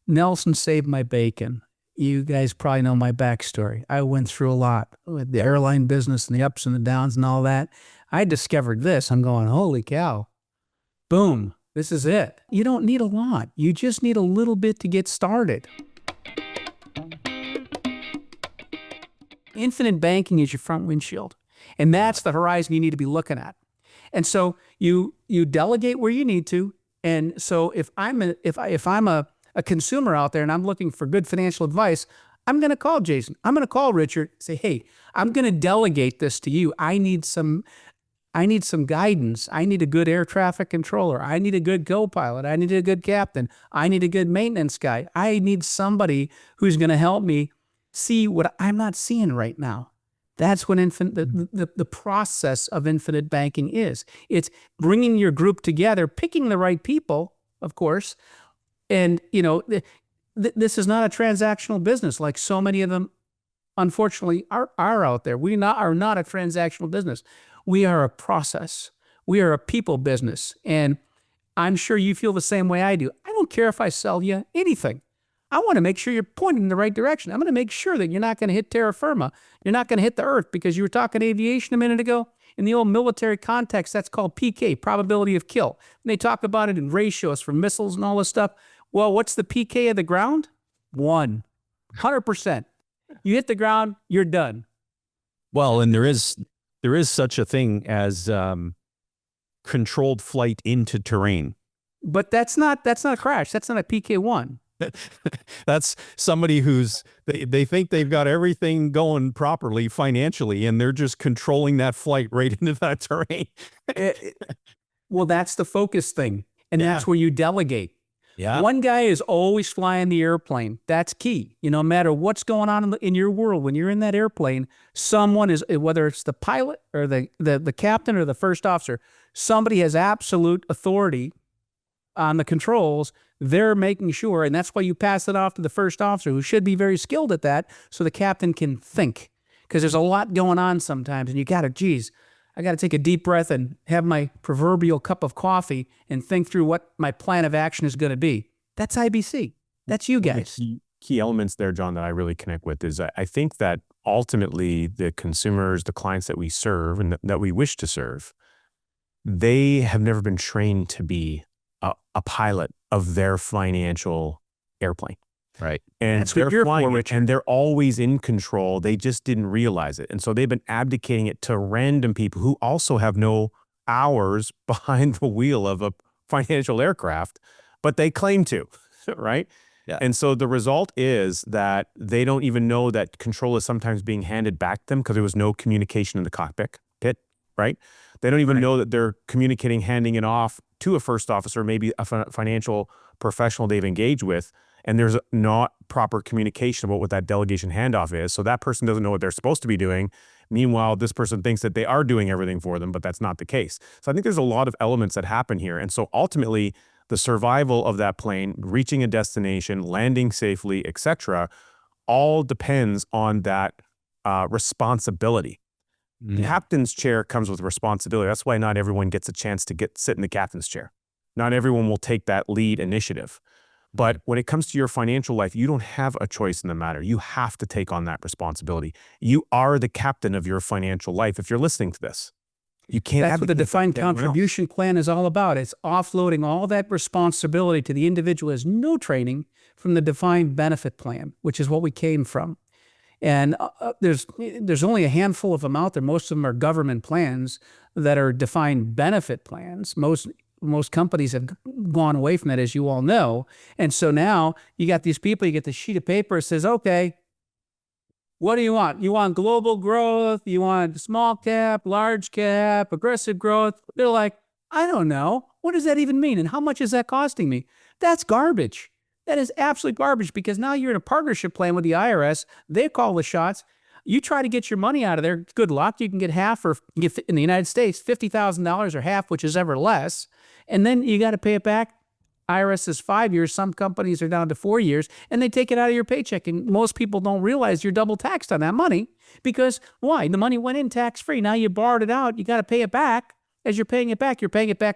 Nelson saved my bacon. You guys probably know my backstory. I went through a lot with the airline business and the ups and the downs and all that. I discovered this. I'm going, holy cow. Boom. This is it. You don't need a lot. You just need a little bit to get started. Infinite banking is your front windshield. And that's the horizon you need to be looking at. And so you delegate where you need to. And so if I'm a consumer out there and I'm looking for good financial advice, I'm going to call Jayson. I'm going to call Richard, say, hey, I'm going to delegate this to you. I need some guidance. I need a good air traffic controller. I need a good co-pilot. I need a good captain. I need a good maintenance guy. I need somebody who's going to help me see what I'm not seeing right now. That's what the process of infinite banking is. It's bringing your group together, picking the right people, of course. And, this is not a transactional business like so many of them, unfortunately, are out there. We are not a transactional business. We are a process. We are a people business. And I'm sure you feel the same way I do. I don't care if I sell you anything. I want to make sure you're pointing in the right direction. I'm going to make sure that you're not going to hit terra firma. You're not going to hit the earth, because you were talking aviation a minute ago. In the old military context, that's called PK, probability of kill. And they talk about it in ratios for missiles and all this stuff. Well, what's the PK of the ground? 100%. You hit the ground, you're done. Well, and there is such a thing as controlled flight into terrain. But that's not a crash. That's not a PK1. That's somebody they think they've got everything going properly financially, and they're just controlling that flight right into that terrain. Well, that's the focus thing. And that's where you delegate. Yeah. One guy is always flying the airplane. That's key. No matter what's going on in your world, when you're in that airplane, someone is, whether it's the pilot or the captain or the first officer, somebody has absolute authority on the controls. They're making sure, and that's why you pass it off to the first officer, who should be very skilled at that, so the captain can think. Because there's a lot going on sometimes, and I got to take a deep breath and have my proverbial cup of coffee and think through what my plan of action is going to be. That's IBC. That's you guys. Key elements there, John, that I really connect with is I think that ultimately the consumers, the clients that we serve and that we wish to serve, they have never been trained to be a pilot of their financial airplane. Right. And that's what you're flying for, it, and they're always in control. They just didn't realize it. And so they've been abdicating it to random people who also have no hours behind the wheel of a financial aircraft, but they claim to, right? Yeah. And so the result is that they don't even know that control is sometimes being handed back to them because there was no communication in the cockpit, right? They don't even know that they're communicating, handing it off to a first officer, maybe a financial professional they've engaged with, and there's not proper communication about what that delegation handoff is. So that person doesn't know what they're supposed to be doing. Meanwhile, this person thinks that they are doing everything for them, but that's not the case. So I think there's a lot of elements that happen here. And so ultimately, the survival of that plane, reaching a destination, landing safely, etc., all depends on that responsibility. The captain's chair comes with responsibility. That's why not everyone gets a chance to sit in the captain's chair. Not everyone will take that lead initiative. But when it comes to your financial life, you don't have a choice in the matter. You have to take on that responsibility. You are the captain of your financial life if you're listening to this. You can't. That's what the defined contribution plan is all about. It's offloading all that responsibility to the individual. There's no training from the defined benefit plan, which is what we came from. And there's only a handful of them out there. Most of them are government plans that are defined benefit plans. Most companies have gone away from that, as you all know. And so now you got these people, you get the sheet of paper that says, okay, what do you want? You want global growth? You want small cap, large cap, aggressive growth? They're like, I don't know. What does that even mean? And how much is that costing me? That's garbage. That is absolute garbage, because now you're in a partnership plan with the IRS. They call the shots. You try to get your money out of there, good luck. You can get half, or get, in the United States, $50,000 or half, which is ever less. And then you got to pay it back. IRS is 5 years. Some companies are down to 4 years, and they take it out of your paycheck. And most people don't realize you're double taxed on that money, because why? The money went in tax-free. Now you borrowed it out. You got to pay it back. as you're paying it back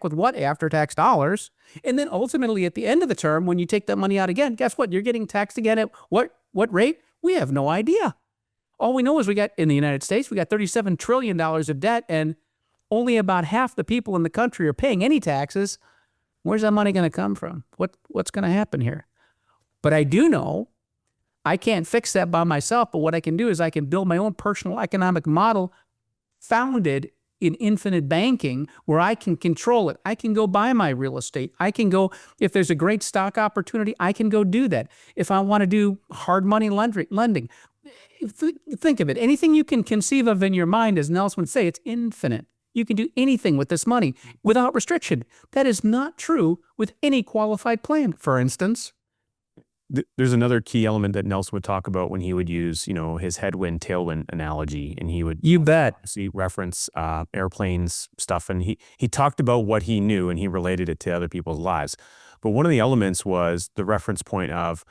with what? After-tax dollars. And then ultimately at the end of the term, when you take that money out again, guess what? You're getting taxed again at what rate? We have no idea. All we know is in the United States, we got $37 trillion of debt, and only about half the people in the country are paying any taxes. Where's that money going to come from? What's going to happen here? But I do know I can't fix that by myself, but what I can do is I can build my own personal economic model founded in infinite banking where I can control it. I can go buy my real estate. I can go, if there's a great stock opportunity, I can go do that. If I want to do hard money lending, think of it. Anything you can conceive of in your mind, as Nelson would say, it's infinite. You can do anything with this money without restriction. That is not true with any qualified plan, for instance. There's another key element that Nelson would talk about when he would use, his headwind, tailwind analogy, and he would reference airplanes stuff. And he talked about what he knew and he related it to other people's lives. But one of the elements was the reference point of,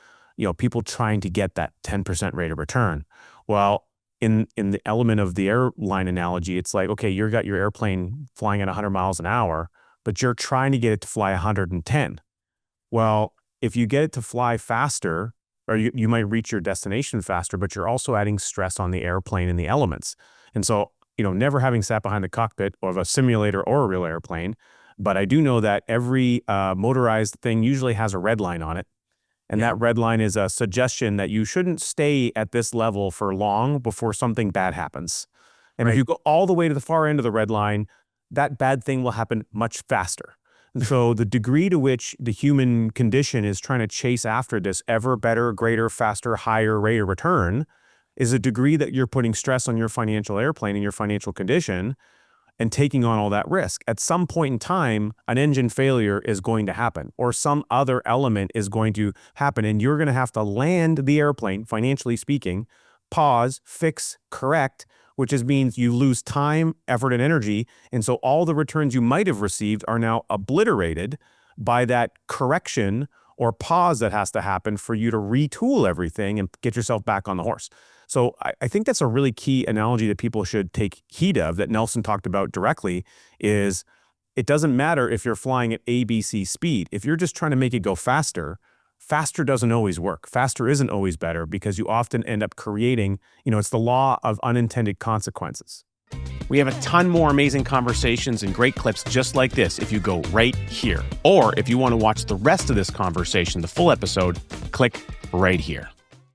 people trying to get that 10% rate of return. Well, in the element of the airline analogy, it's like, okay, you got your airplane flying at 100 miles an hour, but you're trying to get it to fly 110. Well, if you get it to fly faster, or you might reach your destination faster, but you're also adding stress on the airplane and the elements. And so, never having sat behind the cockpit of a simulator or a real airplane, but I do know that every motorized thing usually has a red line on it. And that red line is a suggestion that you shouldn't stay at this level for long before something bad happens. And if you go all the way to the far end of the red line, that bad thing will happen much faster. And so the degree to which the human condition is trying to chase after this ever better, greater, faster, higher rate of return is a degree that you're putting stress on your financial airplane and your financial condition and taking on all that risk. At some point in time, an engine failure is going to happen or some other element is going to happen, and you're going to have to land the airplane, financially speaking, pause, fix, correct, which means you lose time, effort, and energy. And so all the returns you might have received are now obliterated by that correction or pause that has to happen for you to retool everything and get yourself back on the horse. So I think that's a really key analogy that people should take heed of, that Nelson talked about directly, is it doesn't matter if you're flying at ABC speed. If you're just trying to make it go faster, faster doesn't always work. Faster isn't always better because you often end up creating, it's the law of unintended consequences. We have a ton more amazing conversations and great clips just like this if you go right here. Or if you want to watch the rest of this conversation, the full episode, click right here.